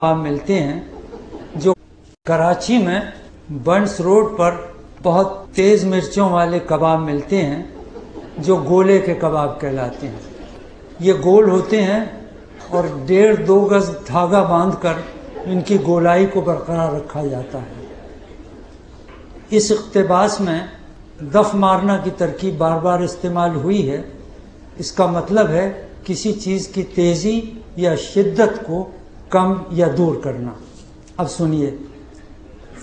کباب ملتے ہیں جو کراچی میں بنس روڈ پر بہت تیز مرچوں والے کباب ملتے ہیں جو گولے کے کباب کہلاتے ہیں۔ یہ گول ہوتے ہیں اور 1.5-2 گز دھاگا باندھ کر ان کی گولائی کو برقرار رکھا جاتا ہے۔ اس اقتباس میں دف مارنا کی ترکیب بار بار استعمال ہوئی ہے۔ اس کا مطلب ہے کسی چیز کی تیزی یا شدت کو کم یا دور کرنا۔ اب سنیے،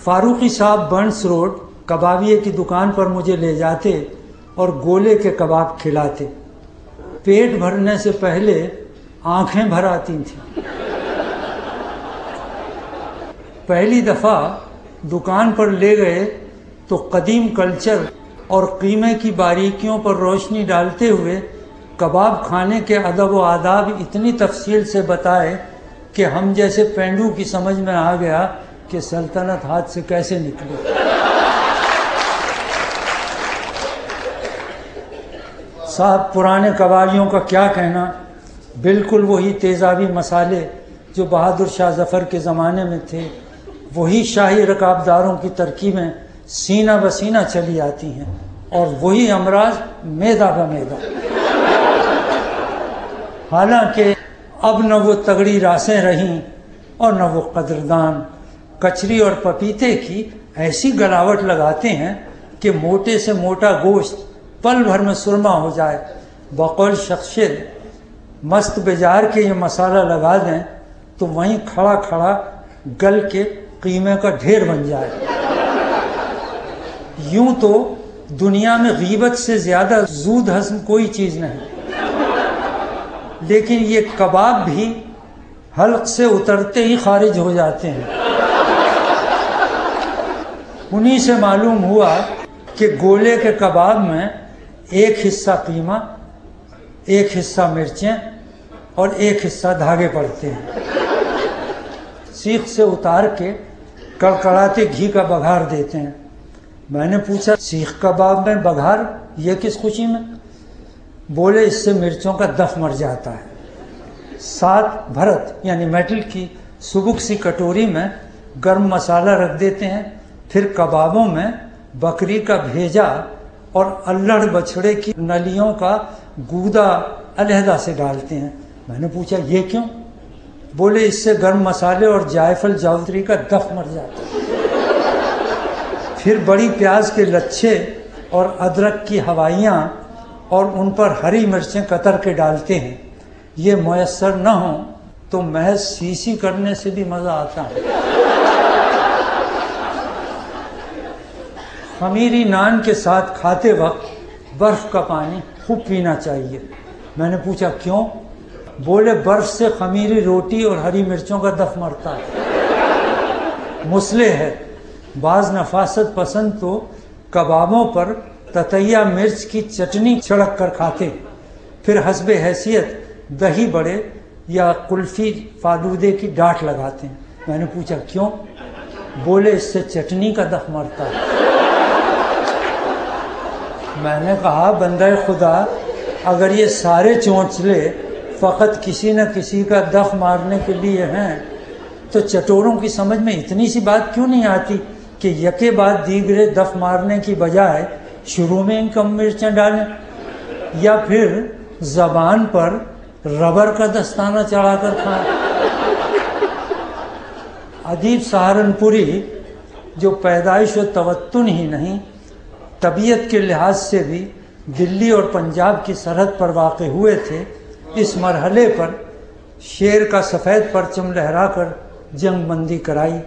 فاروقی صاحب بنس روڈ کبابیے کی دکان پر مجھے لے جاتے اور گولے کے کباب کھلاتے۔ پیٹ بھرنے سے پہلے آنکھیں بھر آتی تھیں۔ پہلی دفعہ دکان پر لے گئے تو قدیم کلچر اور قیمے کی باریکیوں پر روشنی ڈالتے ہوئے کباب کھانے کے ادب و آداب اتنی تفصیل سے بتائے کہ ہم جیسے پینڈو کی سمجھ میں آ گیا کہ سلطنت ہاتھ سے کیسے نکلی۔ صاحب پرانے کبابیوں کا کیا کہنا، بالکل وہی تیزابی مسالے جو بہادر شاہ ظفر کے زمانے میں تھے، وہی شاہی رکابداروں کی ترکیبیں سینہ بسینہ چلی آتی ہیں، اور وہی امراض میدہ بمیدہ۔ حالانکہ اب نہ وہ تگڑی راسیں رہیں اور نہ وہ قدردان، کچری اور پپیتے کی ایسی گلاوٹ لگاتے ہیں کہ موٹے سے موٹا گوشت پل بھر میں سرما ہو جائے۔ بقول شخصیت مست بجار کے یہ مسالہ لگا دیں تو وہیں کھڑا کھڑا گل کے قیمے کا ڈھیر بن جائے۔ یوں تو دنیا میں غیبت سے زیادہ زود ہضم کوئی چیز نہیں، لیکن یہ کباب بھی حلق سے اترتے ہی خارج ہو جاتے ہیں۔ انہی سے معلوم ہوا کہ گولے کے کباب میں ایک حصہ قیمہ، ایک حصہ مرچیں اور ایک حصہ دھاگے پڑتے ہیں۔ سیخ سے اتار کے کڑکڑاتے گھی کا بگھار دیتے ہیں۔ میں نے پوچھا، سیخ کباب میں بگھار، یہ کس خوشی میں؟ بولے، اس سے مرچوں کا دف مر جاتا ہے۔ ساتھ بھرت یعنی میٹل کی سبک سی کٹوری میں گرم مسالہ رکھ دیتے ہیں، پھر کبابوں میں بکری کا بھیجا اور الڑ بچھڑے کی نلیوں کا گودا علیحدہ سے ڈالتے ہیں۔ میں نے پوچھا، یہ کیوں؟ بولے، اس سے گرم مسالے اور جائفل جاوتری کا دف مر جاتا ہے۔ پھر بڑی پیاز کے لچھے اور ادرک کی ہوائیاں اور ان پر ہری مرچیں قطر کے ڈالتے ہیں۔ یہ میسر نہ ہوں تو محض سیسی کرنے سے بھی مزہ آتا ہے۔ خمیری نان کے ساتھ کھاتے وقت برف کا پانی خوب پینا چاہیے۔ میں نے پوچھا، کیوں؟ بولے، برف سے خمیری روٹی اور ہری مرچوں کا دف مرتا ہے۔ مسئلے ہے، بعض نفاست پسند تو کبابوں پر تتیہ مرچ کی چٹنی چھڑک کر کھاتے، پھر حسب حیثیت دہی بڑے یا قلفی فالودے کی ڈاٹ لگاتے ہیں۔ میں نے پوچھا، کیوں؟ بولے، اس سے چٹنی کا دف مرتا ہے۔ میں نے کہا، بندہ خدا، اگر یہ سارے چونچلے فقط کسی نہ کسی کا دف مارنے کے لیے ہیں تو چٹوروں کی سمجھ میں اتنی سی بات کیوں نہیں آتی کہ یکے بعد دیگرے دف مارنے کی بجائے شروع میں ان کم مرچیں ڈالیں، یا پھر زبان پر ربر کا دستانہ چڑھا کر کھائیں۔ ادیب سہارنپوری جو پیدائش و توطن ہی نہیں، طبیعت کے لحاظ سے بھی دلی اور پنجاب کی سرحد پر واقع ہوئے تھے، اس مرحلے پر شیر کا سفید پرچم لہرا کر جنگ بندی کرائی۔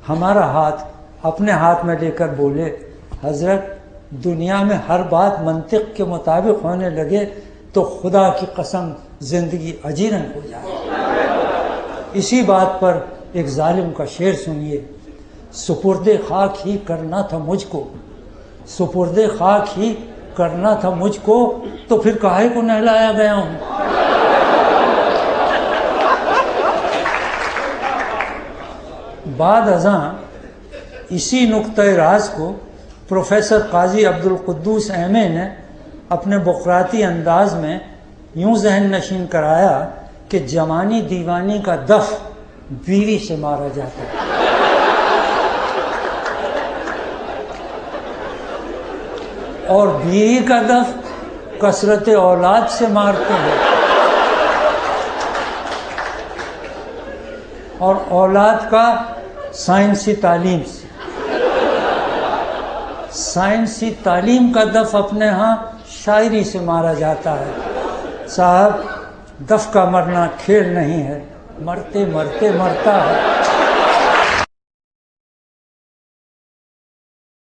ہمارا ہاتھ اپنے ہاتھ میں لے کر بولے، حضرت، دنیا میں ہر بات منطق کے مطابق ہونے لگے تو خدا کی قسم زندگی اجیرن ہو جائے۔ اسی بات پر ایک ظالم کا شعر سنیے، سپرد خاک ہی کرنا تھا مجھ کو، سپرد خاک ہی کرنا تھا مجھ کو، تو پھر کاہے کو نہلایا گیا ہوں۔ بعد ازاں اسی نقطۂ راز کو پروفیسر قاضی عبدالقدوس ایم.اے. نے اپنے بقراتی انداز میں یوں ذہن نشین کرایا کہ جوانی دیوانی کا دف بیوی سے مارا جاتا ہے۔ اور بیوی کا دف کثرت اولاد سے مارتے ہیں، اور اولاد کا سائنسی تعلیم سے۔ سائنسی تعلیم کا دف اپنے ہاں شاعری سے مارا جاتا ہے۔ صاحب، دف کا مرنا کھیل نہیں ہے، مرتے مرتے مرتا ہے۔